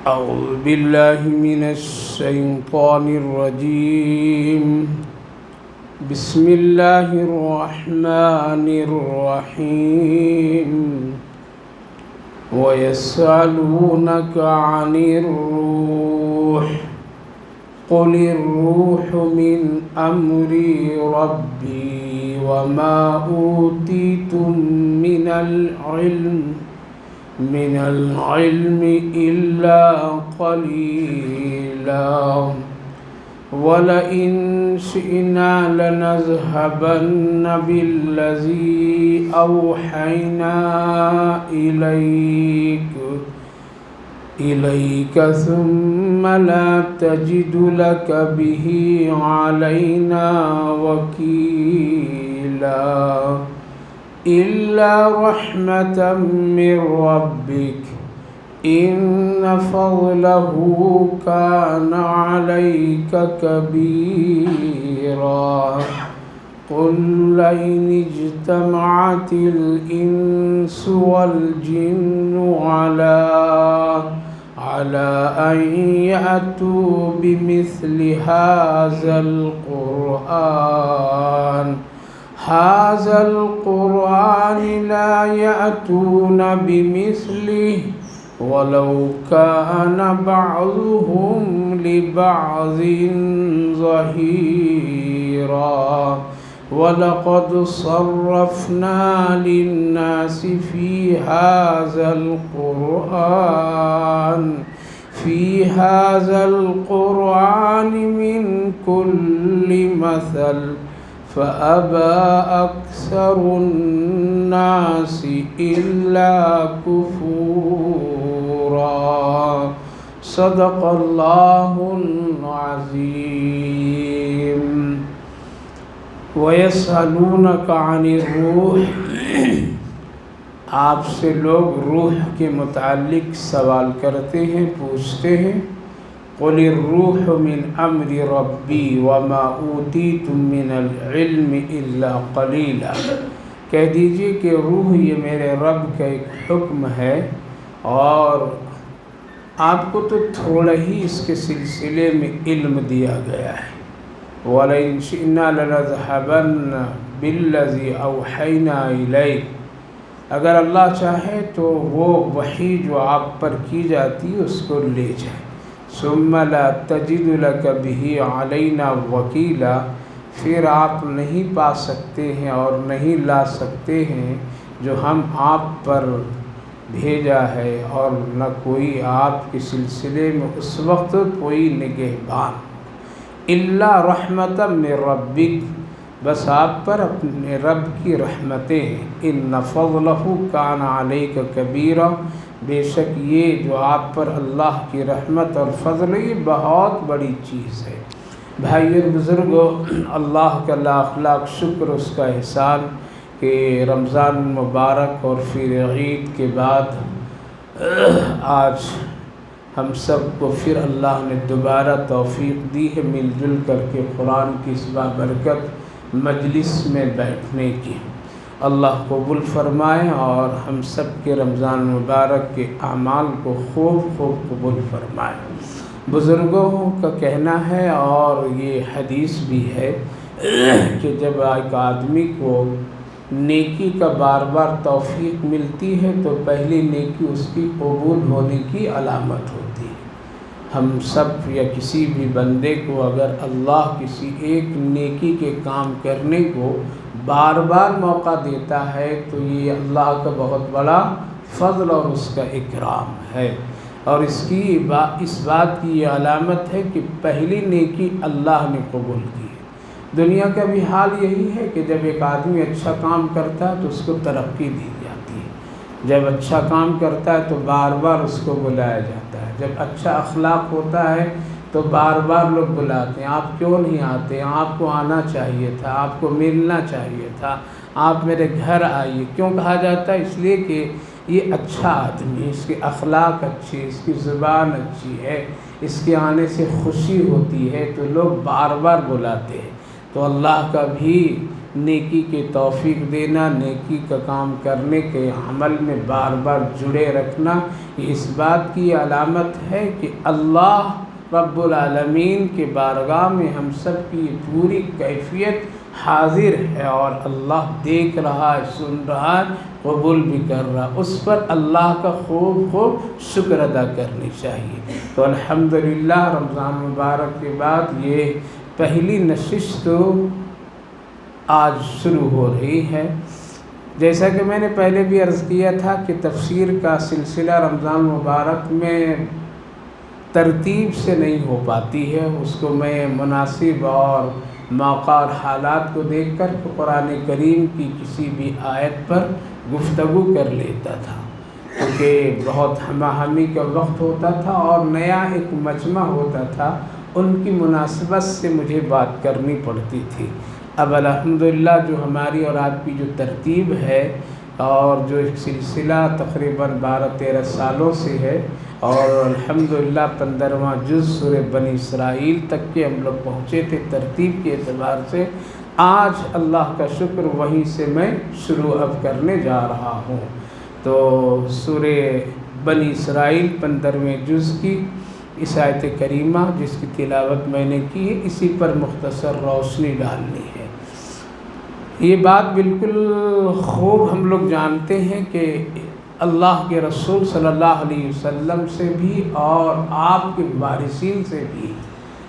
أعوذ بالله من الشيطان الرجيم. بسم الله الرحمن الرحيم. ويسألونك عن الروح قل الروح من أمر ربي وما أوتيتم من العلم إلا قليلا ولئن شئنا لنذهبن بالذي أوحينا إليك ثم لا تجد لك به علينا وكيلا إلا رحمة من ربك إن فضله كان عليك كبيرا قل لئن اجتمعت الإنس والجن على أن يأتوا بمثل هذا القرآن لا يأتون بمثله ولو كان بعضهم لبعض ظهيرا ولقد صرفنا للناس في هذا القرآن من كل مثل فأبى أكثر الناس إلا كفورا صدق الله العظيم. ويسألونك عن الروح، آپ سے لوگ روح کے متعلق سوال کرتے ہیں، پوچھتے ہیں. قل الروح من امر ربی وما اوتیتم من العلم الا قلیلا، کہہ دیجئے کہ روح یہ میرے رب کا ایک حکم ہے اور آپ کو تو تھوڑا ہی اس کے سلسلے میں علم دیا گیا ہے. وَلَئِن شِئْنَا لَنَذْهَبَنَّ بِالَّذِي أَوْحَيْنَا إِلَيْكَ، اگر اللہ چاہے تو وہ وحی جو آپ پر کی جاتی ہے اس کو لے جائیں. ثم لا تجد لك به علينا وکیلا، پھر آپ نہیں پا سکتے ہیں اور نہیں لا سکتے ہیں جو ہم آپ پر بھیجا ہے، اور نہ کوئی آپ کے سلسلے میں اس وقت کوئی نگہبان. الا رحمتا من ربک، بس آپ پر اپنے رب کی رحمتیں ہیں. ان فضلہ کان علیک کبیرا، بے شک یہ جو آپ پر اللہ کی رحمت اور فضل یہ بہت بڑی چیز ہے. بھائی اور بزرگوں، اللہ کا لاکھ لاکھ شکر، اس کا احسان کہ رمضان مبارک اور پھر عید کے بعد آج ہم سب کو پھر اللہ نے دوبارہ توفیق دی ہے مل جل کر کے قرآن کی اس بابرکت مجلس میں بیٹھنے کی. اللہ قبول فرمائے اور ہم سب کے رمضان مبارک کے اعمال کو خوب خوب قبول فرمائے. بزرگوں کا کہنا ہے اور یہ حدیث بھی ہے کہ جب ایک آدمی کو نیکی کا بار بار توفیق ملتی ہے تو پہلی نیکی اس کی قبول ہونے کی علامت ہوتی ہے. ہم سب یا کسی بھی بندے کو اگر اللہ کسی ایک نیکی کے کام کرنے کو بار بار موقع دیتا ہے تو یہ اللہ کا بہت بڑا فضل اور اس کا اکرام ہے. اور اس بات کی یہ علامت ہے کہ پہلی نیکی اللہ نے قبول کی ہے. دنیا کا بھی حال یہی ہے کہ جب ایک آدمی اچھا کام کرتا ہے تو اس کو ترقی دی جاتی ہے. جب اچھا کام کرتا ہے تو بار بار اس کو بلایا جاتا ہے. جب اچھا اخلاق ہوتا ہے تو بار بار لوگ بلاتے ہیں، آپ کیوں نہیں آتے، آپ کو آنا چاہیے تھا، آپ کو ملنا چاہیے تھا، آپ میرے گھر آئیے. کیوں کہا جاتا ہے؟ اس لیے کہ یہ اچھا آدمی ہے، اس کے اخلاق اچھے، اس کی زبان اچھی ہے، اس کے آنے سے خوشی ہوتی ہے تو لوگ بار بار بلاتے ہیں۔ تو اللہ کا بھی نیکی کے توفیق دینا، نیکی کا کام کرنے کے عمل میں بار بار جڑے رکھنا، یہ اس بات کی علامت ہے کہ اللہ رب العالمین کے بارگاہ میں ہم سب کی پوری کیفیت حاضر ہے اور اللہ دیکھ رہا ہے، سن رہا ہے، قبول بھی کر رہا، اس پر اللہ کا خوب شکر ادا کرنی چاہیے۔ تو الحمدللہ رمضان مبارک کے بعد یہ پہلی نشست آج شروع ہو رہی ہے۔ جیسا کہ میں نے پہلے بھی عرض کیا تھا کہ تفسیر کا سلسلہ رمضان مبارک میں ترتیب سے نہیں ہو پاتی ہے، اس کو میں مناسب اور موقع اور حالات کو دیکھ کر قرآن کریم کی کسی بھی آیت پر گفتگو کر لیتا تھا، کیونکہ بہت ہمہ ہمی کا وقت ہوتا تھا اور نیا ایک مجمع ہوتا تھا، ان کی مناسبت سے مجھے بات کرنی پڑتی تھی۔ اب الحمدللہ جو ہماری اور آپ کی جو ترتیب ہے اور جو ایک سلسلہ تقریباً 12-13 سالوں سے ہے اور الحمدللہ 15واں جز سورہ بنی اسرائیل تک کے ہم لوگ پہنچے تھے ترتیب کے اعتبار سے، آج اللہ کا شکر وہیں سے میں شروع اب کرنے جا رہا ہوں۔ تو سورہ بنی اسرائیل 15ویں جز کی اس آیت کریمہ جس کی تلاوت میں نے کی ہے، اسی پر مختصر روشنی ڈالنی ہے۔ یہ بات بالکل خوب ہم لوگ جانتے ہیں کہ اللہ کے رسول صلی اللہ علیہ وسلم سے بھی اور آپ کے وارثین سے بھی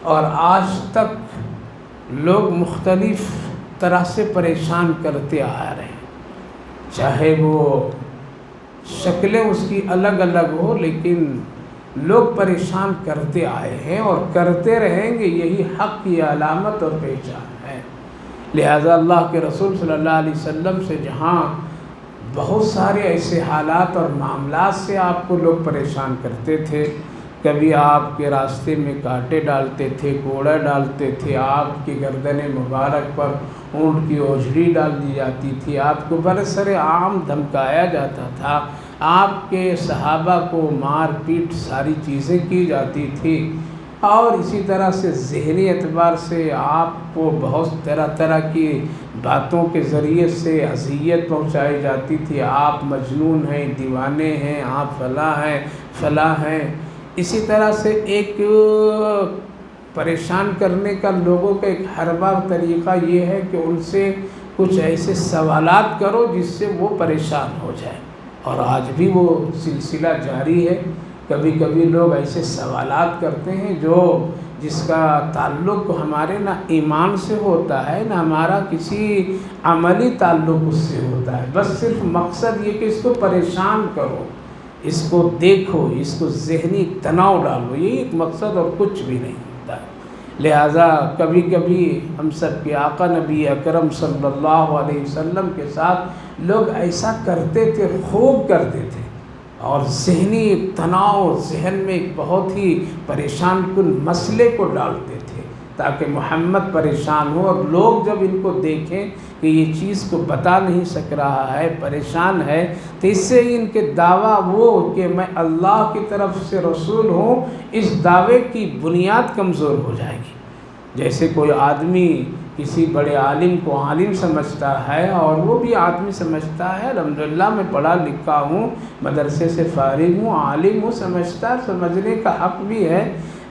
اور آج تک لوگ مختلف طرح سے پریشان کرتے آ رہے ہیں، چاہے وہ شکلیں اس کی الگ الگ ہو، لیکن لوگ پریشان کرتے آئے ہیں اور کرتے رہیں گے، یہی حق کی علامت اور پہچان ہے۔ لہذا اللہ کے رسول صلی اللہ علیہ وسلم سے جہاں بہت سارے ایسے حالات اور معاملات سے آپ کو لوگ پریشان کرتے تھے، کبھی آپ کے راستے میں کانٹے ڈالتے تھے، کوڑا ڈالتے تھے، آپ کی گردن مبارک پر اونٹ کی اوجھڑی ڈال دی جاتی تھی، آپ کو برسر عام دھمکایا جاتا تھا، آپ کے صحابہ کو مار پیٹ ساری چیزیں کی جاتی تھی، اور اسی طرح سے ذہنی اعتبار سے آپ کو بہت طرح کی باتوں کے ذریعے سے اذیت پہنچائی جاتی تھی، آپ مجنون ہیں، دیوانے ہیں، آپ فلاں ہیں۔ اسی طرح سے ایک پریشان کرنے کا لوگوں کا ایک ہر بار طریقہ یہ ہے کہ ان سے کچھ ایسے سوالات کرو جس سے وہ پریشان ہو جائے، اور آج بھی وہ سلسلہ جاری ہے۔ کبھی کبھی لوگ ایسے سوالات کرتے ہیں جس کا تعلق ہمارے نہ ایمان سے ہوتا ہے، نہ ہمارا کسی عملی تعلق اس سے ہوتا ہے، بس صرف مقصد یہ کہ اس کو پریشان کرو، اس کو دیکھو، اس کو ذہنی تناؤ ڈالو، یہی ایک مقصد اور کچھ بھی نہیں ہوتا ہے۔ لہٰذا کبھی کبھی ہم سب کے آقا نبی اکرم صلی اللہ علیہ وسلم کے ساتھ لوگ ایسا کرتے تھے، خوب کرتے تھے، اور ذہنی تناؤ، ذہن میں ایک بہت ہی پریشان کن مسئلے کو ڈالتے تھے تاکہ محمد پریشان ہو، اور لوگ جب ان کو دیکھیں کہ یہ چیز کو بتا نہیں سک رہا ہے، پریشان ہے، تو اس سے ان کے دعویٰ وہ کہ میں اللہ کی طرف سے رسول ہوں، اس دعوے کی بنیاد کمزور ہو جائے گی۔ جیسے کوئی آدمی کسی بڑے عالم کو عالم سمجھتا ہے، اور وہ بھی آدمی سمجھتا ہے الحمدللہ میں پڑھا لکھا ہوں، مدرسے سے فارغ ہوں، عالم ہوں، سمجھنے کا حق بھی ہے،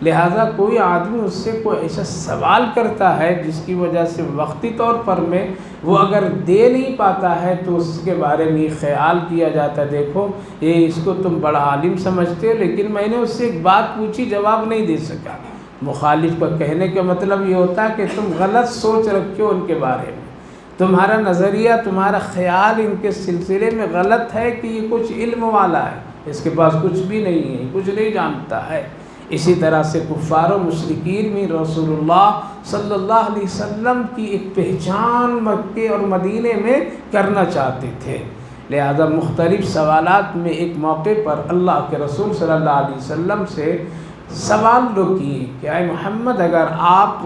لہٰذا کوئی آدمی اس سے کوئی ایسا سوال کرتا ہے جس کی وجہ سے وقتی طور پر میں وہ اگر دے نہیں پاتا ہے تو اس کے بارے میں یہ خیال کیا جاتا ہے، دیکھو یہ اس کو تم بڑا عالم سمجھتے ہو، لیکن میں نے اس سے ایک بات پوچھی، جواب نہیں دے سکا۔ مخالف کا کہنے کا مطلب یہ ہوتا ہے کہ تم غلط سوچ رکھے ہو ان کے بارے میں، تمہارا نظریہ، تمہارا خیال ان کے سلسلے میں غلط ہے کہ یہ کچھ علم والا ہے، اس کے پاس کچھ بھی نہیں ہے، کچھ نہیں جانتا ہے۔ اسی طرح سے کفار و مشرکین میں رسول اللہ صلی اللہ علیہ وسلم کی ایک پہچان مکے اور مدینے میں کرنا چاہتے تھے، لہذا مختلف سوالات میں ایک موقع پر اللہ کے رسول صلی اللہ علیہ وسلم سے سوال لوگ کیے کہ اے محمد، اگر آپ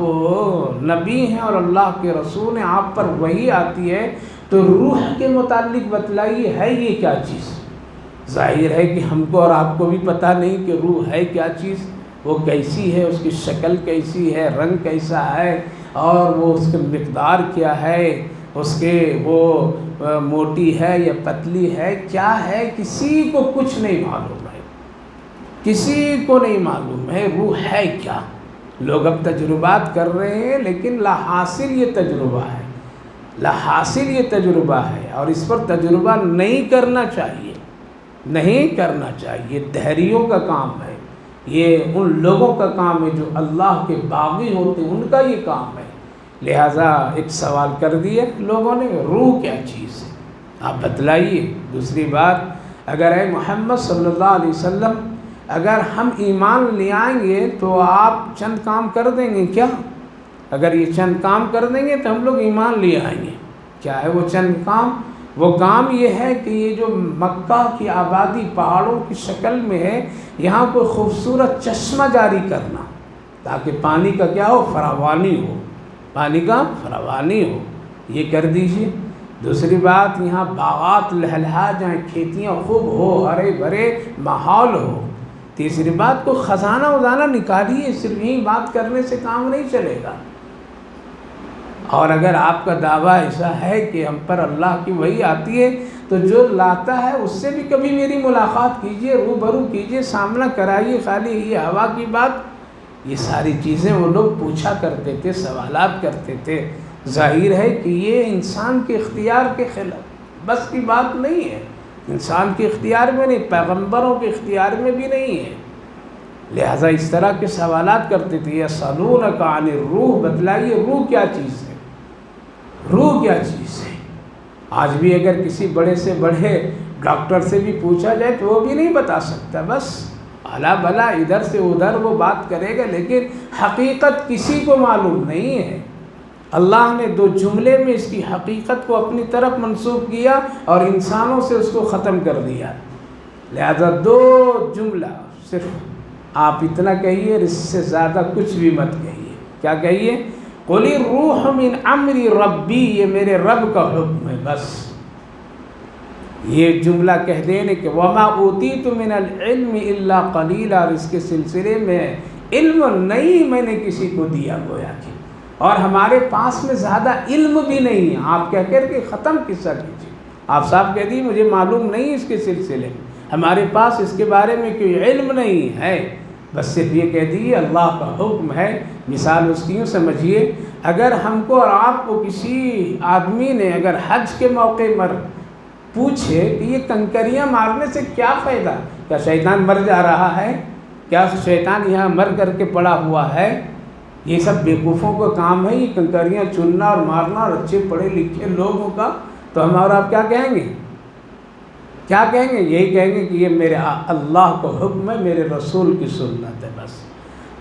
نبی ہیں اور اللہ کے رسول ہیں، آپ پر وحی آتی ہے تو روح کے متعلق بتلائیے، ہے یہ کیا چیز؟ ظاہر ہے کہ ہم کو اور آپ کو بھی پتہ نہیں کہ روح ہے کیا چیز، وہ کیسی ہے، اس کی شکل کیسی ہے، رنگ کیسا ہے، اور وہ اس کی مقدار کیا ہے، اس کے وہ موٹی ہے یا پتلی ہے، کیا ہے، کسی کو کچھ نہیں معلوم ہے، کسی کو نہیں معلوم ہے روح ہے کیا۔ لوگ اب تجربات کر رہے ہیں، لیکن لا حاصل یہ تجربہ ہے، لا حاصل یہ تجربہ ہے، اور اس پر تجربہ نہیں کرنا چاہیے، نہیں کرنا چاہیے۔ دہریوں کا کام ہے یہ، ان لوگوں کا کام ہے جو اللہ کے باغی ہوتے ہیں، ان کا یہ کام ہے۔ لہٰذا ایک سوال کر دیا لوگوں نے، روح کیا چیز ہے آپ بتلائیے۔ دوسری بات، اگر اے محمد صلی اللہ علیہ وسلم اگر ہم ایمان لے آئیں گے تو آپ چند کام کر دیں گے کیا؟ اگر یہ چند کام کر دیں گے تو ہم لوگ ایمان لے آئیں گے۔ کیا ہے وہ چند کام؟ وہ کام یہ ہے کہ یہ جو مکہ کی آبادی پہاڑوں کی شکل میں ہے، یہاں کوئی خوبصورت چشمہ جاری کرنا تاکہ پانی کا کیا ہو، فراوانی ہو، پانی کا فراوانی ہو، یہ کر دیجئے۔ دوسری بات، یہاں باغات لہلہا جائیں، کھیتیاں خوب ہو، ہرے بھرے ماحول ہو۔ تیسری بات، کو خزانہ وزانہ نکالیے، صرف یہی بات کرنے سے کام نہیں چلے گا۔ اور اگر آپ کا دعویٰ ایسا ہے کہ ہم پر اللہ کی وحی آتی ہے تو جو لاتا ہے اس سے بھی کبھی میری ملاقات کیجئے، روبرو کیجئے، سامنا کرائیے، خالی یہ ہوا کی بات، یہ ساری چیزیں وہ لوگ پوچھا کرتے تھے، سوالات کرتے تھے۔ ظاہر ہے کہ یہ انسان کے اختیار کے خلاف بس کی بات نہیں ہے، انسان کے اختیار میں نہیں، پیغمبروں کے اختیار میں بھی نہیں ہے۔ لہٰذا اس طرح کے سوالات کرتے تھے۔ یسألونک عن الروح، بتلائیے روح کیا چیز ہے، روح کیا چیز ہے۔ آج بھی اگر کسی بڑے سے بڑے ڈاکٹر سے بھی پوچھا جائے تو وہ بھی نہیں بتا سکتا، بس الا بلا ادھر سے ادھر وہ بات کرے گا، لیکن حقیقت کسی کو معلوم نہیں ہے۔ اللہ نے دو جملے میں اس کی حقیقت کو اپنی طرف منسوب کیا اور انسانوں سے اس کو ختم کر دیا۔ لہذا دو جملہ صرف آپ اتنا کہیے، اس سے زیادہ کچھ بھی مت کہیے۔ کیا کہیے؟ قُلِ الرُّوحُ مِنْ أَمْرِ رَبِّي، یہ میرے رب کا حکم ہے، بس یہ جملہ کہہ دینے کہ وَمَا أُوتِيتُ مِنَ الْعِلْمِ إِلَّا قَلِيلًا، اور اس کے سلسلے میں علم نہیں میں نے کسی کو دیا گویا کہ، اور ہمارے پاس میں زیادہ علم بھی نہیں ہے۔ آپ کہہ کر کے ختم قصہ کیجیے، آپ صاحب کہہ دیجیے مجھے معلوم نہیں اس کے سلسلے میں، ہمارے پاس اس کے بارے میں کوئی علم نہیں ہے، بس صرف یہ کہہ دیجیے اللہ کا حکم ہے۔ مثال اس کی یوں سمجھیے، اگر ہم کو اور آپ کو کسی آدمی نے اگر حج کے موقع پر پوچھے کہ یہ کنکریاں مارنے سے کیا فائدہ، کیا شیطان مر جا رہا ہے، کیا شیطان یہاں مر کر کے پڑا ہوا ہے، یہ سب بیوقوفوں کا کام ہے، یہ کنکریاں چننا اور مارنا اور اچھے پڑھے لکھے لوگوں کا، تو ہم اور آپ کیا کہیں گے؟ کیا کہیں گے؟ یہی کہیں گے کہ یہ میرے اللہ کا حکم ہے، میرے رسول کی سنت ہے، بس۔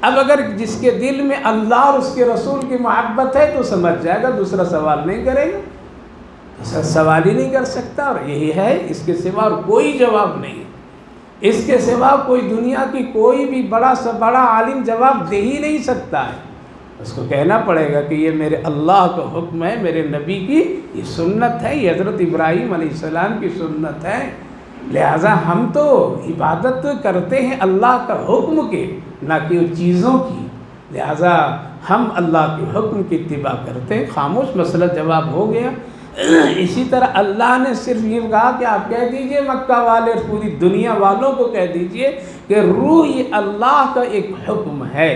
اب اگر جس کے دل میں اللہ اور اس کے رسول کی محبت ہے تو سمجھ جائے گا، دوسرا سوال نہیں کرے گا، دوسرا سوال ہی نہیں کر سکتا، اور یہی ہے، اس کے سوا اور کوئی جواب نہیں، اس کے سوا کوئی دنیا کی کوئی بھی بڑا سے بڑا عالم جواب دے ہی نہیں سکتا ہے۔ اس کو کہنا پڑے گا کہ یہ میرے اللہ کا حکم ہے، میرے نبی کی یہ سنت ہے، یہ حضرت ابراہیم علیہ السلام کی سنت ہے۔ لہٰذا ہم تو عبادت کرتے ہیں اللہ کا حکم کے، نہ کہ چیزوں کی، لہٰذا ہم اللہ کے حکم کی اتباع کرتے ہیں۔ خاموش، مسئلہ جواب ہو گیا۔ اسی طرح اللہ نے صرف یہ کہا کہ آپ کہہ دیجئے مکہ والے، پوری دنیا والوں کو کہہ دیجئے کہ روح یہ اللہ کا ایک حکم ہے،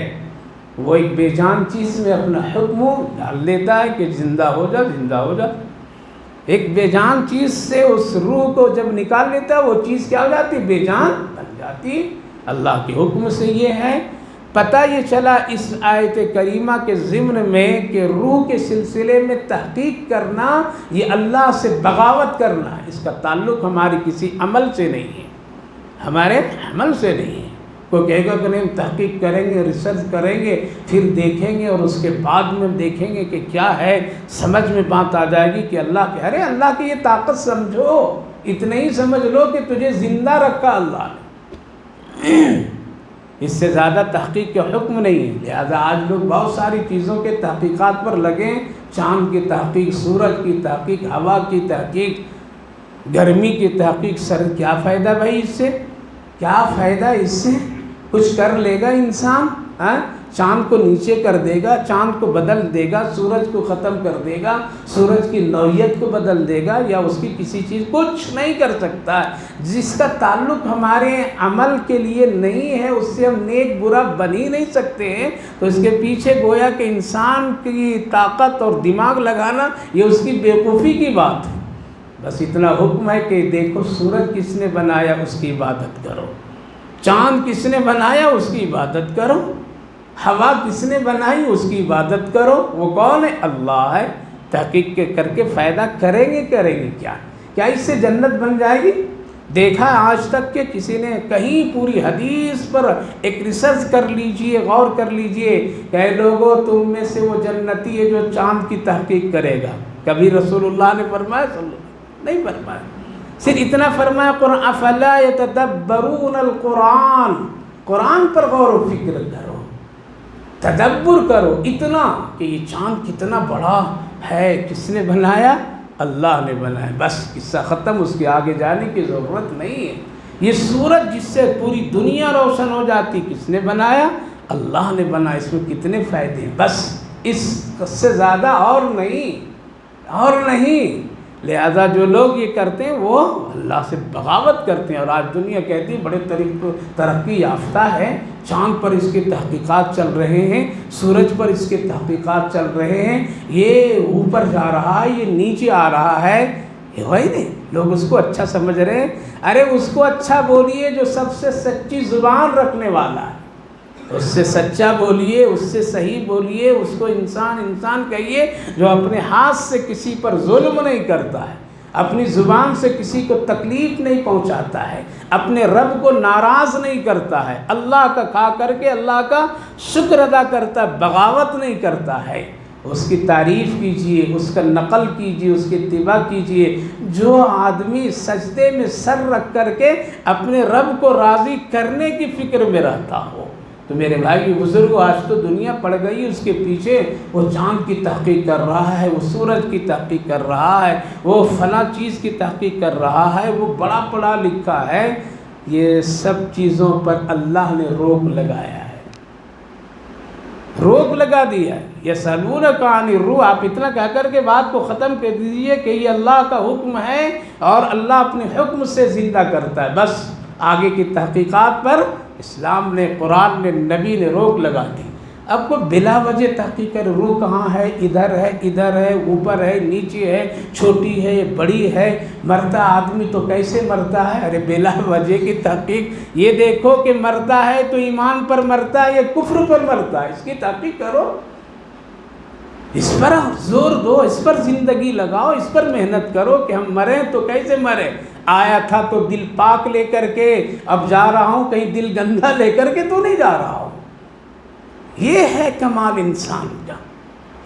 وہ ایک بے جان چیز میں اپنا حکم ڈال دیتا ہے کہ زندہ ہو جا، زندہ ہو جا۔ ایک بے جان چیز سے اس روح کو جب نکال لیتا ہے وہ چیز کیا ہو جاتی؟ بے جان بن جاتی۔ اللہ کے حکم سے یہ ہے۔ پتہ یہ چلا اس آیت کریمہ کے ضمن میں کہ روح کے سلسلے میں تحقیق کرنا یہ اللہ سے بغاوت کرنا ہے، اس کا تعلق ہماری کسی عمل سے نہیں ہے، ہمارے عمل سے نہیں ہے۔ کوئی کہے گا کہ نہیں ہم تحقیق کریں گے، ریسرچ کریں گے، پھر دیکھیں گے اور اس کے بعد میں دیکھیں گے کہ کیا ہے، سمجھ میں بات آ جائے گی کہ اللہ کے، ارے اللہ کی یہ طاقت سمجھو، اتنے ہی سمجھ لو کہ تجھے زندہ رکھا اللہ نے، اس سے زیادہ تحقیق کا حکم نہیں ہے۔ لہذا آج لوگ بہت ساری چیزوں کے تحقیقات پر لگیں، چاند کی تحقیق، سورج کی تحقیق، ہوا کی تحقیق، گرمی کی تحقیق سرد، کیا فائدہ بھائی اس سے؟ کیا فائدہ اس سے؟ کچھ کر لے گا انسان؟ چاند کو نیچے کر دے گا، چاند کو بدل دے گا، سورج کو ختم کر دے گا، سورج کی نوعیت کو بدل دے گا، یا اس کی کسی چیز کچھ نہیں کر سکتا ہے۔ جس کا تعلق ہمارے عمل کے لیے نہیں ہے، اس سے ہم نیک برا بن ہی نہیں سکتے ہیں، تو اس کے پیچھے گویا کہ انسان کی طاقت اور دماغ لگانا یہ اس کی بیوقوفی کی بات ہے۔ بس اتنا حکم ہے کہ دیکھو سورج کس نے بنایا، اس کی عبادت کرو، چاند کس نے بنایا، اس کی عبادت کرو، ہوا کس نے بنائی، اس کی عبادت کرو۔ وہ کون ہے؟ اللہ ہے۔ تحقیق کر کے فائدہ کریں گے کیا اس سے جنت بن جائے گی؟ دیکھا آج تک کہ کسی نے کہیں پوری حدیث پر ایک ریسرچ کر لیجئے، غور کر لیجئے کہ اے لوگوں تم میں سے وہ جنتی ہے جو چاند کی تحقیق کرے گا؟ کبھی رسول اللہ نے فرمایا؟ نہیں فرمایا، صرف اتنا فرمایا قرآن افلا یتدبرون القرآن، قرآن پر غور و فکر کرو، تدبر کرو، اتنا کہ یہ چاند کتنا بڑا ہے، کس نے بنایا؟ اللہ نے بنایا، بس قصہ ختم، اس کے آگے جانے کی ضرورت نہیں ہے۔ یہ سورج جس سے پوری دنیا روشن ہو جاتی، کس نے بنایا؟ اللہ نے بنایا، اس میں کتنے فائدے ہیں، بس اس سے زیادہ اور نہیں۔ لہذا جو لوگ یہ کرتے ہیں وہ اللہ سے بغاوت کرتے ہیں، اور آج دنیا کہتی ہے بڑے ترقی یافتہ ہے، چاند پر اس کے تحقیقات چل رہے ہیں، سورج پر اس کے تحقیقات چل رہے ہیں، یہ اوپر جا رہا ہے، یہ نیچے آ رہا ہے، یہ وہی نہیں، لوگ اس کو اچھا سمجھ رہے ہیں۔ ارے اس کو اچھا بولیے جو سب سے سچی زبان رکھنے والا ہے، اس سے سچا بولیے، اس سے صحیح بولیے، اس کو انسان کہیے جو اپنے ہاتھ سے کسی پر ظلم نہیں کرتا ہے، اپنی زبان سے کسی کو تکلیف نہیں پہنچاتا ہے، اپنے رب کو ناراض نہیں کرتا ہے، اللہ کا کھا کر کے اللہ کا شکر ادا کرتا ہے، بغاوت نہیں کرتا ہے۔ اس کی تعریف کیجئے، اس کا نقل کیجئے، اس کی اتباع کیجئے۔ جو آدمی سجدے میں سر رکھ کر کے اپنے رب کو راضی کرنے کی فکر میں رہتا ہو، تو میرے بھائی بزرگوں، آج تو دنیا پڑ گئی اس کے پیچھے، وہ چاند کی تحقیق کر رہا ہے، وہ سورج کی تحقیق کر رہا ہے، وہ فلاں چیز کی تحقیق کر رہا ہے، وہ بڑا پڑھا لکھا ہے۔ یہ سب چیزوں پر اللہ نے روک لگایا ہے، روک لگا دیا ہے۔ یسألونک عن الروح، آپ اتنا کہہ کر کے بات کو ختم کر دیجئے کہ یہ اللہ کا حکم ہے اور اللہ اپنے حکم سے زندہ کرتا ہے، بس آگے کی تحقیقات پر اسلام نے، قرآن نے، نبی نے روک لگا دی۔ اب کو بلا وجہ تحقیق کر، روح کہاں ہے، ادھر ہے، اوپر ہے، نیچے ہے، چھوٹی ہے، بڑی ہے، مرتا آدمی تو کیسے مرتا ہے؟ ارے بلا وجہ کی تحقیق، یہ دیکھو کہ مرتا ہے تو ایمان پر مرتا ہے یا کفر پر مرتا ہے، اس کی تحقیق کرو، اس پر زور دو، اس پر زندگی لگاؤ، اس پر محنت کرو کہ ہم مریں تو کیسے مریں۔ آیا تھا تو دل پاک لے کر کے، اب جا رہا ہوں کہیں دل گندہ لے کر کے تو نہیں جا رہا ہوں۔ یہ ہے کمال انسان کا،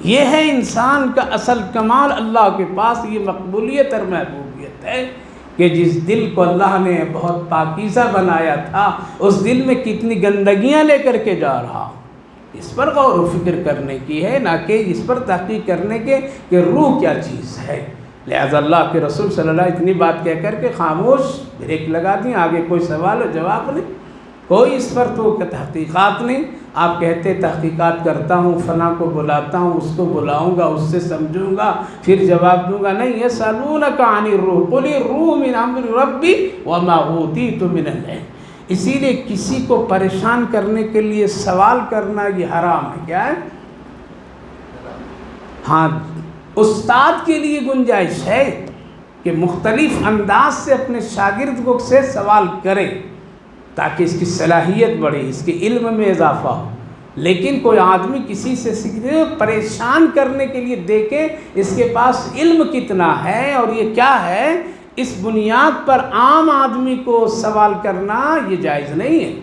یہ ہے انسان کا اصل کمال اللہ کے پاس، یہ مقبولیت اور محبوبیت ہے کہ جس دل کو اللہ نے بہت پاکیزہ بنایا تھا، اس دل میں کتنی گندگیاں لے کر کے جا رہا ہوں۔ اس پر غور و فکر کرنے کی ہے، نہ کہ اس پر تحقیق کرنے کے کہ روح کیا چیز ہے۔ لہذا اللہ کے رسول صلی اللہ علیہ وسلم اتنی بات کہہ کر کے خاموش بریک لگا دیں، آگے کوئی سوال و جواب نہیں، کوئی اس پر تو تحقیقات نہیں۔ آپ کہتے تحقیقات کرتا ہوں، فلاں کو بلاتا ہوں، اس کو بلاؤں گا، اس سے سمجھوں گا، پھر جواب دوں گا، نہیں۔ یسألونک عن الروح قل الروح من امر ربی وما اوتیتم من العلم۔ اسی لیے کسی کو پریشان کرنے کے لیے سوال کرنا یہ حرام ہے۔ کیا ہے؟ ہاں، استاد کے لیے گنجائش ہے کہ مختلف انداز سے اپنے شاگرد کو سے سوال کرے تاکہ اس کی صلاحیت بڑھے، اس کے علم میں اضافہ ہو۔ لیکن کوئی آدمی کسی سے سیکھے پریشان کرنے کے لیے دیکھے اس کے پاس علم کتنا ہے اور یہ کیا ہے، اس بنیاد پر عام آدمی کو سوال کرنا یہ جائز نہیں ہے۔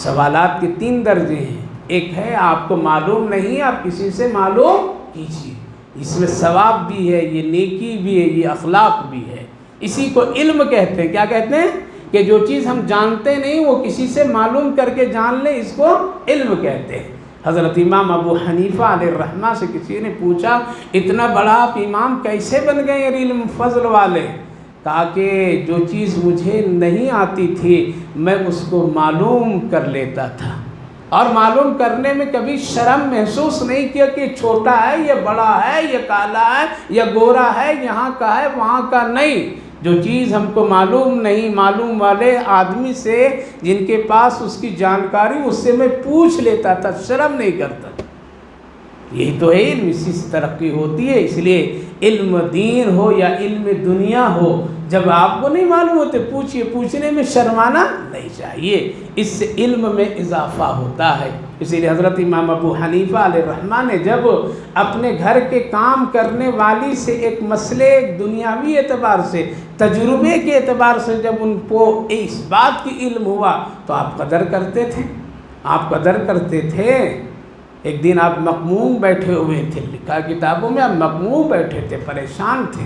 سوالات کے 3 درجے ہیں، ایک ہے آپ کو معلوم نہیں، آپ کسی سے معلوم کیجیے، اس میں ثواب بھی ہے، یہ نیکی بھی ہے، یہ اخلاق بھی ہے، اسی کو علم کہتے ہیں۔ کیا کہتے ہیں؟ کہ جو چیز ہم جانتے نہیں وہ کسی سے معلوم کر کے جان لیں، اس کو علم کہتے ہیں۔ حضرت امام ابو حنیفہ علیہ الرحمہ سے کسی نے پوچھا اتنا بڑا آپ امام کیسے بن گئے علم فضل والے؟ کہا کہ جو چیز مجھے نہیں آتی تھی میں اس کو معلوم کر لیتا تھا، اور معلوم کرنے میں کبھی شرم محسوس نہیں کیا کہ چھوٹا ہے یا بڑا ہے یا کالا ہے یا گورا ہے، یہاں کا ہے وہاں کا نہیں۔ جو چیز ہم کو معلوم نہیں، معلوم والے آدمی سے جن کے پاس اس کی جانکاری، اس سے میں پوچھ لیتا تھا، شرم نہیں کرتا۔ یہی تو ہے علم، اسی سے ترقی ہوتی ہے۔ اس لیے علم دین ہو یا علم دنیا ہو، جب آپ کو نہیں معلوم ہوتے پوچھئے، پوچھنے میں شرمانا نہیں چاہیے، اس سے علم میں اضافہ ہوتا ہے۔ اسی لیے حضرت امام ابو حنیفہ علیہ الرحمہ نے جب اپنے گھر کے کام کرنے والی سے ایک مسئلے دنیاوی اعتبار سے، تجربے کے اعتبار سے جب ان کو اس بات کی علم ہوا تو آپ قدر کرتے تھے، آپ قدر کرتے تھے۔ ایک دن آپ مغموم بیٹھے ہوئے تھے، لکھا کتابوں میں آپ مغموم بیٹھے تھے، پریشان تھے۔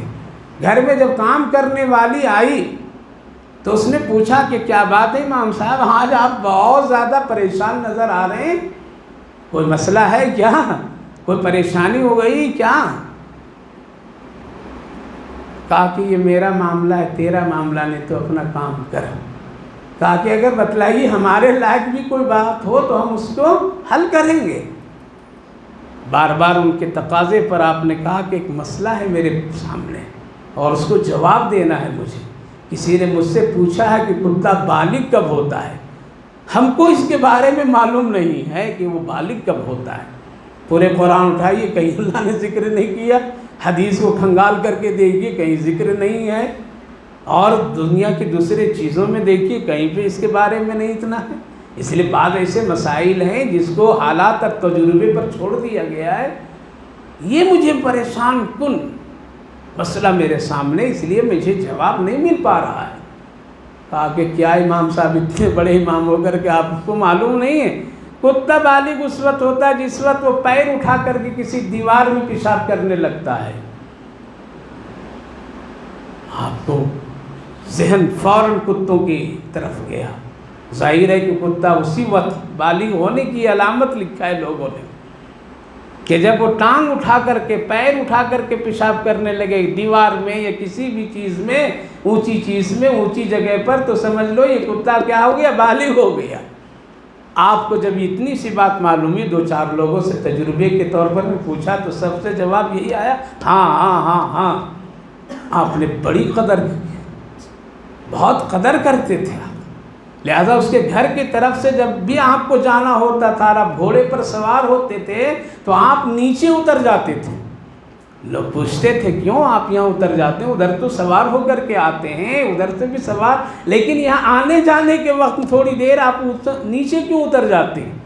گھر میں جب کام کرنے والی آئی تو اس نے پوچھا کہ کیا بات ہے امام صاحب، آج آپ بہت زیادہ پریشان نظر آ رہے ہیں، کوئی مسئلہ ہے کیا، کوئی پریشانی ہو گئی کیا؟ کہا کہ یہ میرا معاملہ ہے، تیرا معاملہ نہیں، تو اپنا کام کر۔ کہا کہ اگر بتلائیے ہمارے لائق بھی کوئی بات ہو تو ہم اس کو حل کریں گے۔ بار بار ان کے تقاضے پر آپ نے کہا کہ ایک مسئلہ ہے میرے سامنے اور اس کو جواب دینا ہے مجھے۔ کسی نے مجھ سے پوچھا ہے کہ کتا بالغ کب ہوتا ہے، ہم کو اس کے بارے میں معلوم نہیں ہے کہ وہ بالغ کب ہوتا ہے۔ پورے قرآن اٹھائیے، کہیں اللہ نے ذکر نہیں کیا، حدیث کو کھنگال کر کے دیکھیے کہیں ذکر نہیں ہے، اور دنیا کی دوسرے چیزوں میں دیکھیے کہیں پہ اس کے بارے میں نہیں اتنا ہے۔ اس لیے بعض ایسے مسائل ہیں جس کو حالات اور تجربے پر چھوڑ دیا گیا ہے۔ یہ مجھے پریشان کن مسئلہ میرے سامنے، اس لیے مجھے جواب نہیں مل پا رہا ہے۔ کہا کہ کیا امام صاحب اتنے بڑے امام ہو کر کے آپ کو معلوم نہیں ہے، کتا بالغ اس وقت ہوتا ہے جس وقت وہ پیر اٹھا کر کے کسی دیوار میں پیشاب کرنے لگتا ہے۔ آپ کو ذہن فوراً کتوں کی طرف گیا۔ ظاہر ہے کہ کتا اسی وقت بالغ ہونے کی علامت لکھا ہے لوگوں نے، کہ جب وہ ٹانگ اٹھا کر کے، پیر اٹھا کر کے پیشاب کرنے لگے دیوار میں یا کسی بھی چیز میں، اونچی چیز میں، اونچی جگہ پر، تو سمجھ لو یہ کتا کیا ہو گیا، بالغ ہو گیا۔ آپ کو جب اتنی سی بات معلوم ہوئی، دو چار لوگوں سے تجربے کے طور پر میں پوچھا تو سب سے جواب یہی آیا، ہاں ہاں ہاں ہاں۔ آپ نے بڑی قدر کی، بہت قدر کرتے تھے آپ، لہذا اس کے گھر کی طرف سے جب بھی آپ کو جانا ہوتا تھا، آپ گھوڑے پر سوار ہوتے تھے تو آپ نیچے اتر جاتے تھے۔ لوگ پوچھتے تھے کیوں آپ یہاں اتر جاتے ہیں، ادھر تو سوار ہو کر کے آتے ہیں، ادھر سے بھی سوار، لیکن یہاں آنے جانے کے وقت تھوڑی دیر آپ نیچے کیوں اتر جاتے ہیں؟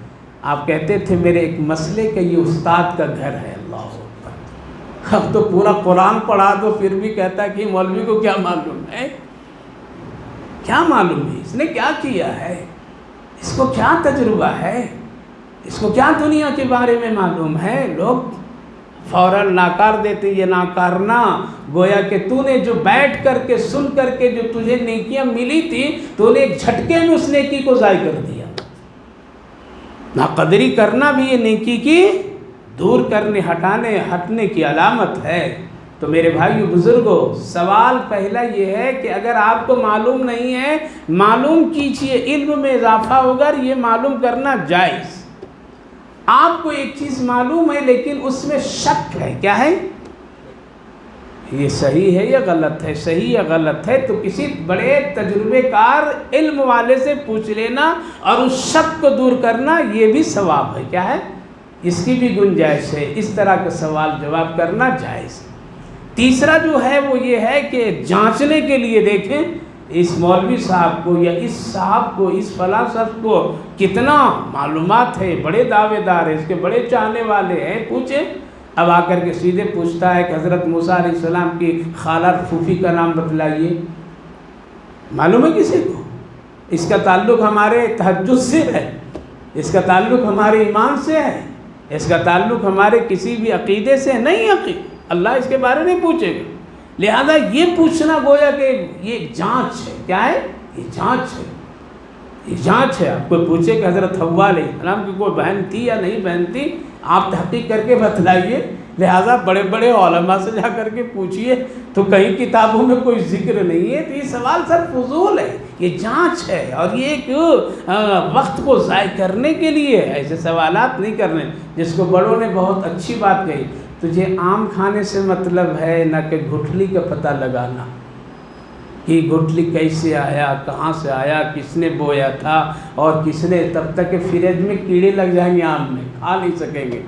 آپ کہتے تھے میرے ایک مسئلے کا یہ استاد کا گھر ہے۔ اللہ اکبر، اب تو پورا قرآن پڑھا دو پھر بھی کہتا ہے کہ مولوی کو کیا معلوم ہے، کیا معلوم ہے، اس نے کیا کیا ہے، اس کو کیا تجربہ ہے، اس کو کیا دنیا کے بارے میں معلوم ہے۔ لوگ فوراً ناکار دیتے، یہ ناکارنا گویا کہ تو نے جو بیٹھ کر کے سن کر کے جو تجھے نیکیاں ملی تھی تو نے ایک جھٹکے میں اس نیکی کو ضائع کر دیا۔ ناقدری کرنا بھی یہ نیکی کی دور کرنے، ہٹنے کی علامت ہے۔ تو میرے بھائیو بزرگوں، سوال پہلا یہ ہے کہ اگر آپ کو معلوم نہیں ہے، معلوم کیجئے، علم میں اضافہ ہوگا، یہ معلوم کرنا جائز۔ آپ کو ایک چیز معلوم ہے لیکن اس میں شک ہے، کیا ہے، یہ صحیح ہے یا غلط ہے، صحیح یا غلط ہے، تو کسی بڑے تجربے کار علم والے سے پوچھ لینا اور اس شک کو دور کرنا، یہ بھی ثواب ہے، کیا ہے، اس کی بھی گنجائش ہے، اس طرح کا سوال جواب کرنا جائز ہے۔ تیسرا جو ہے وہ یہ ہے کہ جانچنے کے لیے دیکھیں اس مولوی صاحب کو یا اس صاحب کو، اس فلاں شخص کو کتنا معلومات ہے، بڑے دعوے دار ہیں، اس کے بڑے چاہنے والے ہیں، پوچھیں۔ اب آ کر کے سیدھے پوچھتا ہے کہ حضرت موسیٰ علیہ السلام کی خالہ پھوپھی کا نام بتلائیے، معلوم ہے کسی کو؟ اس کا تعلق ہمارے تہجد سے ہے، اس کا تعلق ہمارے ایمان سے ہے، اس کا تعلق ہمارے کسی بھی عقیدے سے نہیں، اللہ اس کے بارے نہیں پوچھے گا۔ لہذا یہ پوچھنا گویا کہ یہ ایک جانچ ہے، کیا ہے، یہ جانچ ہے، یہ جانچ ہے۔ آپ کوئی پوچھے کہ حضرت حوا علیہ السلام کی کوئی بہن تھی یا نہیں بہن تھی، آپ تحقیق کر کے بتلائیے، لہٰذا بڑے بڑے علماء سے جا کر کے پوچھیے، تو کہیں کتابوں میں کوئی ذکر نہیں ہے۔ تو یہ سوال سر فضول ہے، یہ جانچ ہے، اور یہ ایک وقت کو ضائع کرنے کے لیے ایسے سوالات نہیں کرنے۔ جس کو بڑوں نے بہت اچھی بات کہی، تجھے آم کھانے سے مطلب ہے نہ کہ گٹھلی کا پتہ لگانا کہ گٹھلی کیسے آیا، کہاں سے آیا، کس نے بویا تھا اور کس نے، تب تک کہ فریج میں کیڑے لگ جائیں گے، آم میں کھا نہیں سکیں گے۔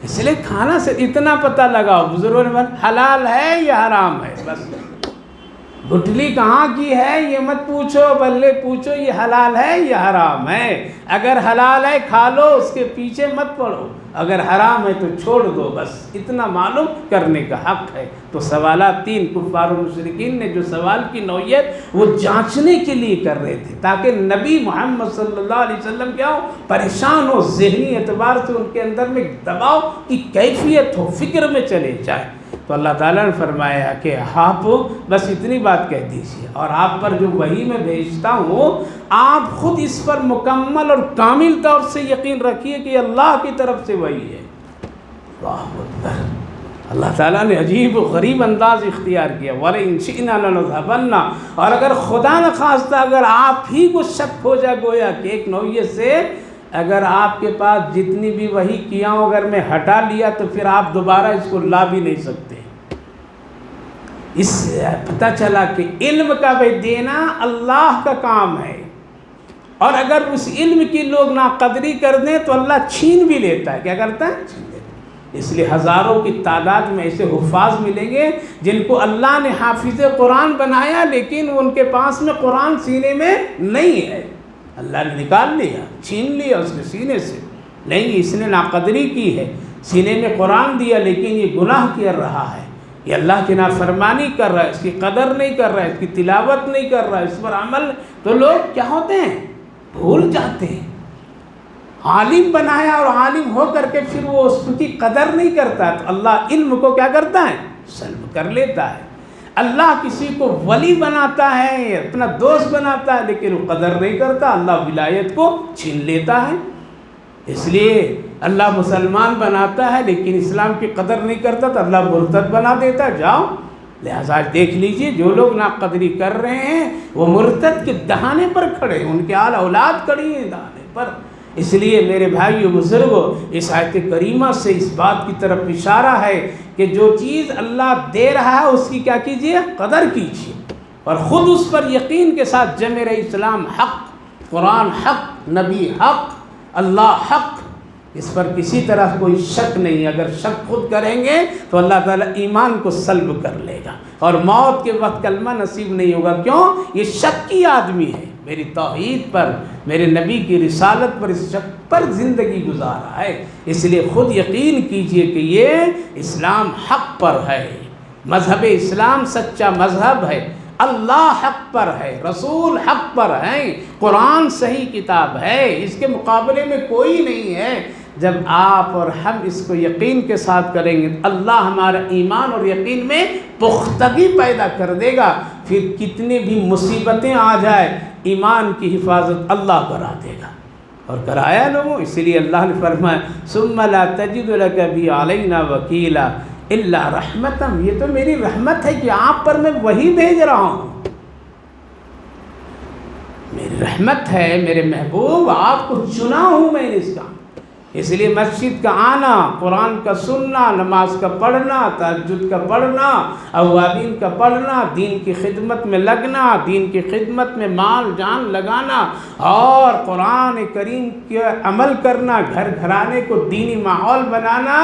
اس لیے کھانا سے اتنا پتہ لگاؤ، بزرگوں نے حلال ہے یا حرام ہے، بس گٹھلی کہاں کی ہے یہ مت پوچھو، بلے پوچھو یہ حلال ہے یا حرام ہے۔ اگر حلال ہے کھا لو، اس کے پیچھے مت پڑو، اگر حرام ہے تو چھوڑ دو، بس اتنا معلوم کرنے کا حق ہے۔ تو سوالات تین کفار و مشرکین نے جو سوال کی نوعیت وہ جانچنے کے لیے کر رہے تھے، تاکہ نبی محمد صلی اللہ علیہ وسلم کیا ہو، پریشان ہو، ذہنی اعتبار سے ان کے اندر میں دباؤ کی کیفیت ہو، فکر میں چلے جائے۔ تو اللہ تعالیٰ نے فرمایا کہ آپ بس اتنی بات کہہ دیجیے، اور آپ پر جو وحی میں بھیجتا ہوں آپ خود اس پر مکمل اور کامل طور سے یقین رکھیے کہ اللہ کی طرف سے وحی ہے۔ اللہ اکبر! اللہ تعالیٰ نے عجیب و غریب انداز اختیار کیا، وَلَئِن شِئْنَا لَنَذْهَبَنَّ، اور اگر خدا نخواستہ اگر آپ ہی کو شک ہو جائے، گویا کہ ایک نوعیت سے اگر آپ کے پاس جتنی بھی وحی کیا ہوں اگر میں ہٹا لیا تو پھر آپ دوبارہ اس کو لا بھی نہیں سکتے۔ اس سے پتہ چلا کہ علم کا بھی دینا اللہ کا کام ہے، اور اگر اس علم کی لوگ ناقدری کر دیں تو اللہ چھین بھی لیتا ہے۔ کیا کرتا ہے؟ چھین لیتا ہے۔ اس لیے ہزاروں کی تعداد میں ایسے حفاظ ملیں گے جن کو اللہ نے حافظ قرآن بنایا، لیکن ان کے پاس میں قرآن سینے میں نہیں ہے، اللہ نے نکال لیا، چھین لیا اس کے سینے سے۔ نہیں، اس نے ناقدری کی ہے، سینے میں قرآن دیا لیکن یہ گناہ کر رہا ہے، یہ اللہ کی نافرمانی کر رہا ہے، اس کی قدر نہیں کر رہا ہے، اس کی تلاوت نہیں کر رہا ہے، اس پر عمل، تو لوگ کیا ہوتے ہیں؟ بھول جاتے ہیں۔ عالم بنایا اور عالم ہو کر کے پھر وہ اس کی قدر نہیں کرتا، تو اللہ علم کو کیا کرتا ہے؟ سلب کر لیتا ہے۔ اللہ کسی کو ولی بناتا ہے، اپنا دوست بناتا ہے، لیکن وہ قدر نہیں کرتا، اللہ ولایت کو چھین لیتا ہے۔ اس لیے اللہ مسلمان بناتا ہے لیکن اسلام کی قدر نہیں کرتا تو اللہ مرتد بنا دیتا ہے۔ جاؤ، لہٰذا دیکھ لیجئے جو لوگ ناقدری کر رہے ہیں وہ مرتد کے دہانے پر کھڑے ہیں، ان کے آل اولاد کھڑی ہیں دہانے پر۔ اس لیے میرے بھائیو بزرگو، اس آیت کریمہ سے اس بات کی طرف اشارہ ہے کہ جو چیز اللہ دے رہا ہے اس کی کیا کیجئے؟ قدر کیجئے، اور خود اس پر یقین کے ساتھ جمع رہے۔ اسلام حق، قرآن حق، نبی حق، اللہ حق، اس پر کسی طرح کوئی شک نہیں۔ اگر شک خود کریں گے تو اللہ تعالیٰ ایمان کو سلب کر لے گا، اور موت کے وقت کلمہ نصیب نہیں ہوگا۔ کیوں؟ یہ شک کی آدمی ہے، میری توحید پر، میرے نبی کی رسالت پر، اس شک پر زندگی گزارا ہے۔ اس لیے خود یقین کیجئے کہ یہ اسلام حق پر ہے، مذہب اسلام سچا مذہب ہے، اللہ حق پر ہے، رسول حق پر ہیں، قرآن صحیح کتاب ہے، اس کے مقابلے میں کوئی نہیں ہے۔ جب آپ اور ہم اس کو یقین کے ساتھ کریں گے اللہ ہمارا ایمان اور یقین میں پختگی پیدا کر دے گا، پھر کتنی بھی مصیبتیں آ جائے ایمان کی حفاظت اللہ کرا دے گا، اور کرایا لوگوں۔ اسی لیے اللہ نے فرمایا ثم لا تجد لك بی علینا وکیلا الا رحمتم، یہ تو میری رحمت ہے کہ آپ پر میں وہی بھیج رہا ہوں، میری رحمت ہے، میرے محبوب آپ کو چنا ہوں میں نے اس کا۔ اس لیے مسجد کا آنا، قرآن کا سننا، نماز کا پڑھنا، تہجد کا پڑھنا، اوابین کا پڑھنا، دین کی خدمت میں لگنا، دین کی خدمت میں مال جان لگانا، اور قرآن کریم کے عمل کرنا، گھر گھرانے کو دینی ماحول بنانا،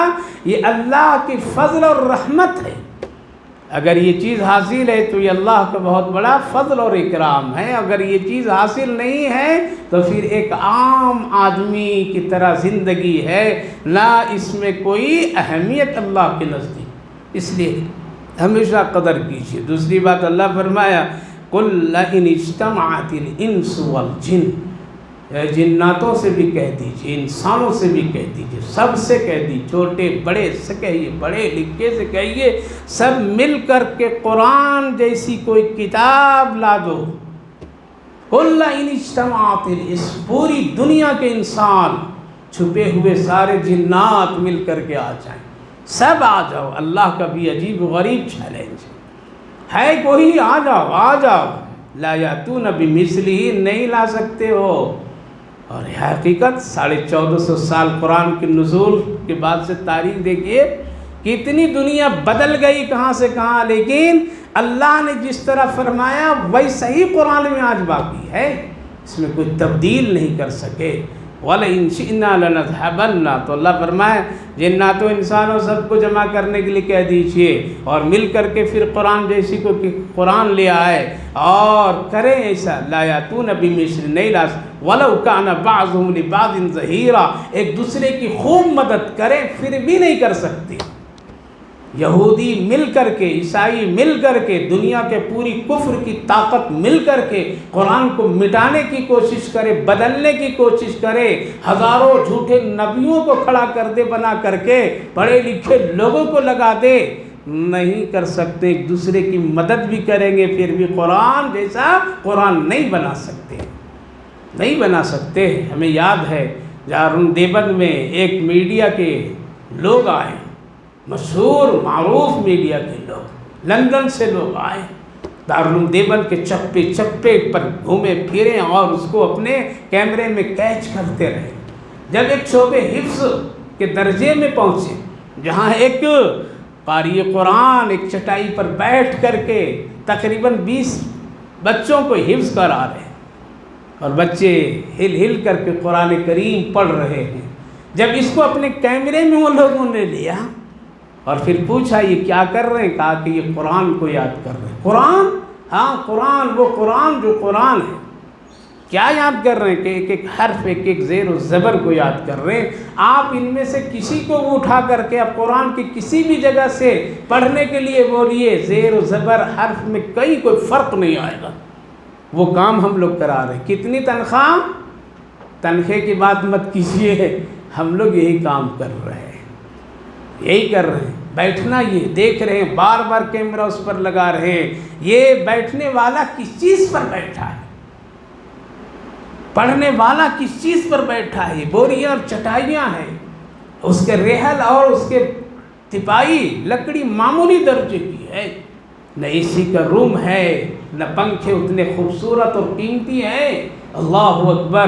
یہ اللہ کی فضل اور رحمت ہے۔ اگر یہ چیز حاصل ہے تو یہ اللہ کا بہت بڑا فضل اور اکرام ہے، اگر یہ چیز حاصل نہیں ہے تو پھر ایک عام آدمی کی طرح زندگی ہے، نہ اس میں کوئی اہمیت اللہ کے نزدیک۔ اس لیے ہمیشہ قدر کیجیے۔ دوسری بات اللہ فرمایا قُلْ لَئِنِ اجْتَمَعَتِ الْإِنسُ وَالْجِنُّ، جناتوں سے بھی کہہ دیجیے، انسانوں سے بھی کہہ دیجیے، سب سے کہہ دیجیے، چھوٹے بڑے سے کہیے، پڑھے لکھے سے کہیے، سب مل کر کے قرآن جیسی کوئی کتاب لا دو۔ قُلْ لَئِنِ اجْتَمَعَتِ الْإِنسُ، پوری دنیا کے انسان، چھپے ہوئے سارے جنات مل کر کے آ جائیں، سب آ جاؤ، اللہ کا بھی عجیب و غریب چیلنج ہے، کوئی آ جاؤ آ جاؤ، لا یاتون بمثلہ نہیں لا سکتے ہو۔ اور حقیقت 1450 سال قرآن کے نزول کے بعد سے تاریخ دیکھیے، کتنی دنیا بدل گئی کہاں سے کہاں، لیکن اللہ نے جس طرح فرمایا ویسا ہی قرآن میں آج باقی ہے، اس میں کوئی تبدیل نہیں کر سکے۔ وَلَئِن شِئْنَا لَنَذْهَبَنَّ، تو اللہ فرمائے جنات و انسانوں سب کو جمع کرنے کے لیے کہہ دیجئے اور مل کر کے پھر قرآن جیسی کو کہ قرآن لے آئے اور کریں ایسا، لا یاتون بمثلہ نہیں لا، وَلَوْ كَانَ بَعْضُهُمْ لِبَعْضٍ ظَهِیرًا، ایک دوسرے کی خوب مدد کریں پھر بھی نہیں کر سکتے۔ یہودی مل کر کے، عیسائی مل کر کے، دنیا کے پوری کفر کی طاقت مل کر کے قرآن کو مٹانے کی کوشش کرے، بدلنے کی کوشش کرے، ہزاروں جھوٹے نبیوں کو کھڑا کر دے بنا کر کے، پڑھے لکھے لوگوں کو لگا دے، نہیں کر سکتے۔ ایک دوسرے کی مدد بھی کریں گے پھر بھی قرآن جیسا قرآن نہیں بنا سکتے، نہیں بنا سکتے۔ ہمیں یاد ہے دارالعلوم دیوبند میں ایک میڈیا کے لوگ آئے، مشہور معروف میڈیا کے لوگ، لندن سے لوگ آئے، دارالعلوم دیوبند کے چپے چپے پر گھومے پھرے اور اس کو اپنے کیمرے میں کیچ کرتے رہے۔ جب ایک شعبے حفظ کے درجے میں پہنچے، جہاں ایک قاری قرآن ایک چٹائی پر بیٹھ کر کے تقریباً 20 بچوں کو حفظ کرا رہے ہیں اور بچے ہل ہل کر کے قرآن کریم پڑھ رہے ہیں، جب اس کو اپنے کیمرے میں وہ لوگوں نے لیا اور پھر پوچھا یہ کیا کر رہے ہیں، کہا کہ یہ قرآن کو یاد کر رہے ہیں۔ قرآن؟ ہاں قرآن، وہ قرآن جو قرآن ہے۔ کیا یاد کر رہے ہیں؟ کہ ایک ایک حرف، ایک ایک زیر و زبر کو یاد کر رہے ہیں۔ آپ ان میں سے کسی کو اٹھا کر کے اب قرآن کی کسی بھی جگہ سے پڑھنے کے لیے بولیے، زیر و زبر حرف میں کوئی فرق نہیں آئے گا۔ وہ کام ہم لوگ کرا رہے ہیں۔ کتنی تنخواہ؟ تنخواہ کی بات مت کیجیے، ہم لوگ یہی کام کر رہے ہیں، یہی کر رہے ہیں۔ بیٹھنا یہ دیکھ رہے ہیں، بار بار کیمرہ اس پر لگا رہے ہیں، یہ بیٹھنے والا کس چیز پر بیٹھا ہے، پڑھنے والا کس چیز پر بیٹھا ہے۔ بوریاں اور چٹائیاں ہیں، اس کے ریحل اور اس کے تپائی لکڑی معمولی درجے کی ہے، نہ اے سی کا روم ہے، نہ پنکھے اتنے خوبصورت اور قیمتی ہیں۔ اللہ اکبر۔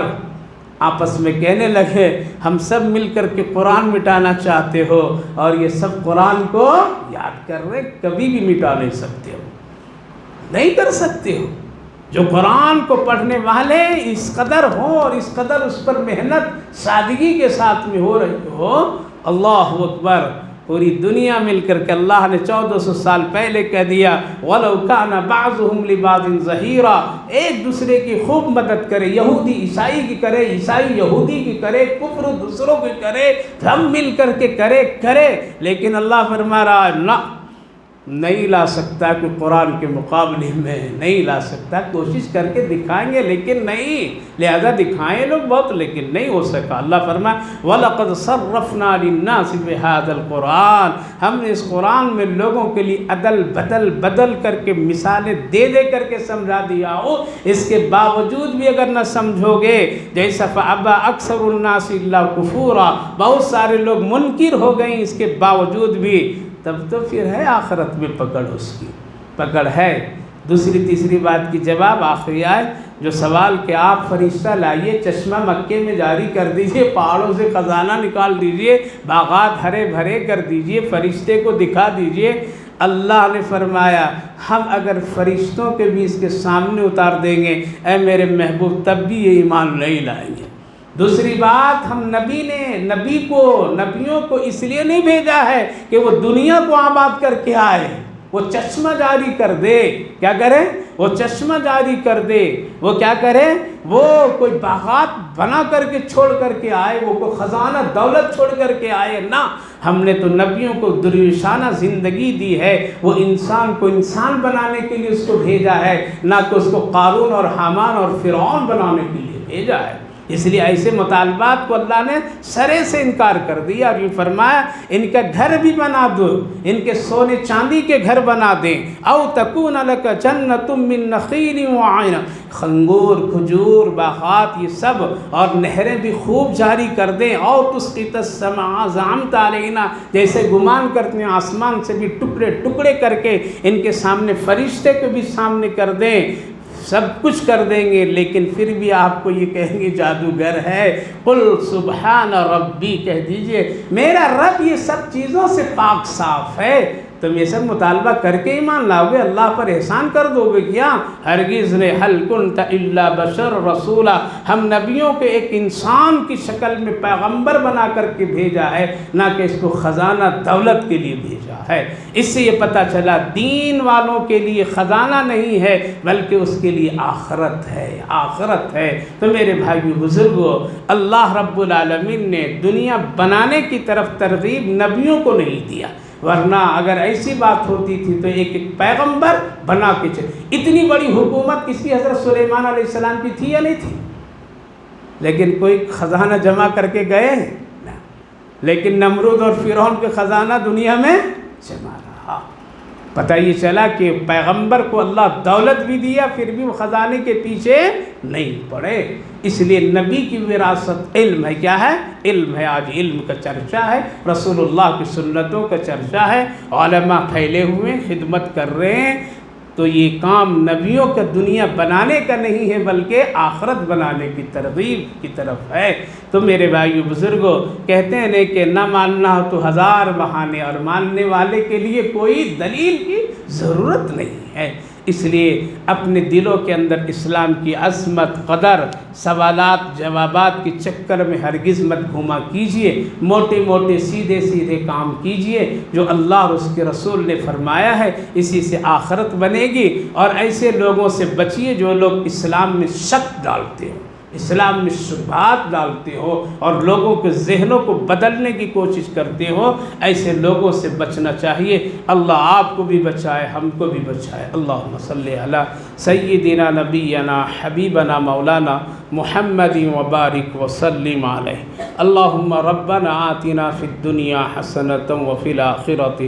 آپس میں کہنے لگے ہم سب مل کر کے قرآن مٹانا چاہتے ہو اور یہ سب قرآن کو یاد کر رہے، کبھی بھی مٹا نہیں سکتے ہو، نہیں کر سکتے ہو۔ جو قرآن کو پڑھنے والے اس قدر ہوں اور اس قدر اس پر محنت سادگی کے ساتھ میں ہو رہی ہو، اللہ اکبر۔ پوری دنیا مل کر کے اللہ نے 1400 سال پہلے کہہ دیا وَلَوْ كَانَ بَعْضُهُمْ لِبَعْضٍ ظَهِيرًا، ایک دوسرے کی خوب مدد کرے، یہودی عیسائی کی کرے، عیسائی یہودی کی کرے، کفر دوسروں کی کرے، ہم مل کر کے کرے، لیکن اللہ فرما رہا ہے نہ، نہیں لا سکتا کہ قرآن کے مقابلے میں نہیں لا سکتا۔ کوشش کر کے دکھائیں گے لیکن نہیں، لہذا دکھائیں لوگ بہت لیکن نہیں ہو سکا۔ اللہ فرمائے وَلَقَدْ صَرَّفْنَا لِلنَّاسِ بِهَذَا الْقُرْآنِ، ہم نے اس قرآن میں لوگوں کے لیے عدل بدل کر کے مثالیں دے کر کے سمجھا دیا ہو، اس کے باوجود بھی اگر نہ سمجھو گے، جیسا فَأَبَى أَكْثَرُ النَّاسِ إِلَّا كُفُورًا، بہت سارے لوگ منکر ہو گئے اس کے باوجود بھی، تب تو پھر ہے آخرت میں پکڑ، اس کی پکڑ ہے۔ دوسری تیسری بات کی جواب آخری آئے جو سوال کہ آپ فرشتہ لائیے، چشمہ مکے میں جاری کر دیجئے، پہاڑوں سے خزانہ نکال دیجئے، باغات ہرے بھرے کر دیجئے، فرشتے کو دکھا دیجئے۔ اللہ نے فرمایا ہم اگر فرشتوں کے بھی اس کے سامنے اتار دیں گے اے میرے محبوب تب بھی یہ ایمان نہیں لائیں گے۔ دوسری بات، ہم نبیوں کو اس لیے نہیں بھیجا ہے کہ وہ دنیا کو آباد کر کے آئے، وہ چشمہ جاری کر دے۔ کیا کرے؟ وہ چشمہ جاری کر دے۔ وہ کیا کرے؟ وہ کوئی باغات بنا کر کے چھوڑ کر کے آئے، وہ کوئی خزانہ دولت چھوڑ کر کے آئے، نہ، ہم نے تو نبیوں کو درویشانہ زندگی دی ہے، وہ انسان کو انسان بنانے کے لیے اس کو بھیجا ہے، نہ کہ اس کو قارون اور حامان اور فرعون بنانے کے لیے بھیجا ہے۔ اس لیے ایسے مطالبات کو اللہ نے سرے سے انکار کر دیا اور یہ فرمایا ان کا گھر بھی بنا دو، ان کے سونے چاندی کے گھر بنا دیں، او تکون لک جنۃ من نخیل وعنب، انگور کھجور باغات یہ سب اور نہریں بھی خوب جاری کر دیں، اور تسقط السماء زعمت علینا، جیسے گمان کرتے ہیں آسمان سے بھی ٹکڑے ٹکڑے کر کے ان کے سامنے فرشتے کو بھی سامنے کر دیں، سب کچھ کر دیں گے، لیکن پھر بھی آپ کو یہ کہیں گے جادوگر ہے۔ قل سبحان ربی، کہہ دیجئے میرا رب یہ سب چیزوں سے پاک صاف ہے۔ تم یہ سب مطالبہ کر کے ایمان لاؤ گے، اللہ پر احسان کر دو گے کیا؟ ہرگز نے حل کنت الا بشر رسولا، ہم نبیوں کے ایک انسان کی شکل میں پیغمبر بنا کر کے بھیجا ہے، نہ کہ اس کو خزانہ دولت کے لیے بھیجا ہے۔ اس سے یہ پتہ چلا دین والوں کے لیے خزانہ نہیں ہے بلکہ اس کے لیے آخرت ہے، آخرت ہے۔ تو میرے بھائیو بزرگو، اللہ رب العالمین نے دنیا بنانے کی طرف ترغیب نبیوں کو نہیں دیا، ورنہ اگر ایسی بات ہوتی تھی تو ایک ایک پیغمبر بنا کے چلے۔ اتنی بڑی حکومت کسی حضرت سلیمان علیہ السلام کی تھی یا نہیں تھی؟ لیکن کوئی خزانہ جمع کر کے گئے ہیں؟ لیکن نمرود اور فرعون کے خزانہ دنیا میں جمع رہا۔ پتہ یہ چلا کہ پیغمبر کو اللہ دولت بھی دیا، پھر بھی وہ خزانے کے پیچھے نہیں پڑے۔ اس لیے نبی کی وراثت علم ہے۔ کیا ہے؟ علم ہے۔ آج علم کا چرچا ہے، رسول اللہ کی سنتوں کا چرچا ہے، علماء پھیلے ہوئے خدمت کر رہے ہیں۔ تو یہ کام نبیوں کا دنیا بنانے کا نہیں ہے بلکہ آخرت بنانے کی ترغیب کی طرف ہے۔ تو میرے بھائیو بزرگوں، کہتے ہیں کہ نہ ماننا ہو تو ہزار بہانے، اور ماننے والے کے لیے کوئی دلیل کی ضرورت نہیں ہے۔ اس لیے اپنے دلوں کے اندر اسلام کی عظمت، قدر، سوالات جوابات کے چکر میں ہرگز مت گھوما کیجئے، موٹے موٹے سیدھے سیدھے کام کیجئے جو اللہ اور اس کے رسول نے فرمایا ہے، اسی سے آخرت بنے گی۔ اور ایسے لوگوں سے بچیے جو لوگ اسلام میں شک ڈالتے ہو، اسلام میں شبہات ڈالتے ہو اور لوگوں کے ذہنوں کو بدلنے کی کوشش کرتے ہو، ایسے لوگوں سے بچنا چاہیے۔ اللہ آپ کو بھی بچائے، ہم کو بھی بچائے۔ اللہم صلی علی سیدنا نبینا حبیبنا مولانا محمد وبارک وسلم علیہ۔ اللہم ربنا آتنا فی الدنیا حسنۃ وفی الآخرۃ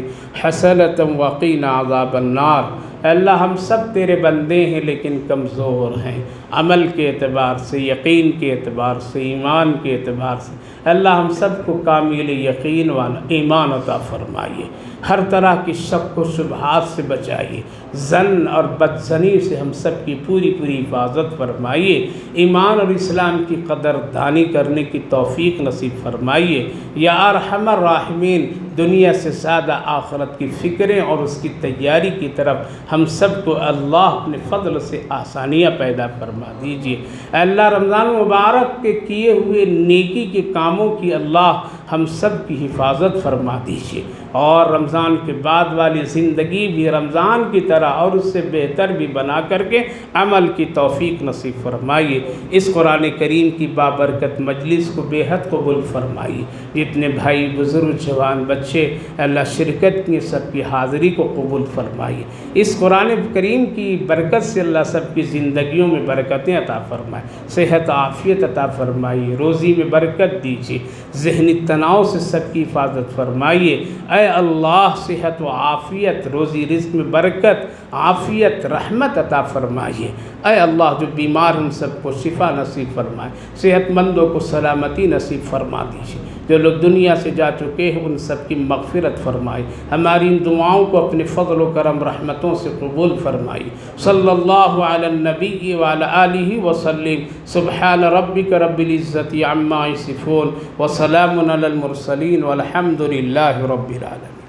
حسنۃ وقینا عذاب النار۔ اے اللہ ہم سب تیرے بندے ہیں لیکن کمزور ہیں، عمل کے اعتبار سے، یقین کے اعتبار سے، ایمان کے اعتبار سے۔ اے اللہ ہم سب کو کامل یقین والا ایمان عطا فرمائیے، ہر طرح کی شک و شبہات سے بچائیے، ظن اور بدظنی سے ہم سب کی پوری پوری حفاظت فرمائیے، ایمان اور اسلام کی قدر دانی کرنے کی توفیق نصیب فرمائیے۔ یا ارحم الراحمین، دنیا سے زیادہ آخرت کی فکریں اور اس کی تیاری کی طرف ہم سب کو اللہ اپنے فضل سے آسانیاں پیدا فرما دیجیے۔ اے اللہ رمضان مبارک کے کیے ہوئے نیکی کے کاموں کی اللہ ہم سب کی حفاظت فرما دیجیے، اور رمضان کے بعد والی زندگی بھی رمضان کی طرح اور اس سے بہتر بھی بنا کر کے عمل کی توفیق نصیب فرمائیے۔ اس قرآن کریم کی بابرکت مجلس کو بے حد قبول فرمائیے۔ جتنے بھائی بزرگ جوان بچے اللہ شرکت کی، سب کی حاضری کو قبول فرمائیے۔ اس قرآن کریم کی برکت سے اللہ سب کی زندگیوں میں برکتیں عطا فرمائے، صحت عافیت عطا فرمائیے، روزی میں برکت دیجیے، ذہنی تناؤ سے سب کی حفاظت فرمائیے۔ اے اللہ صحت و عافیت، روزی رزق میں برکت، عافیت، رحمت عطا فرمائیے۔ اے اللہ جو بیمار ہم سب کو شفا نصیب فرمائے، صحت مندوں کو سلامتی نصیب فرما دیجیے، جو لوگ دنیا سے جا چکے ہیں ان سب کی مغفرت فرمائے، ہماری ان دعاؤں کو اپنے فضل و کرم رحمتوں سے قبول فرمائیے۔ صلی اللہ علی النبی وعلی آلہ وسلم۔ سبحان ربک رب العزت عما یصفون وسلام علی المرسلین والحمد للہ رب العالمین۔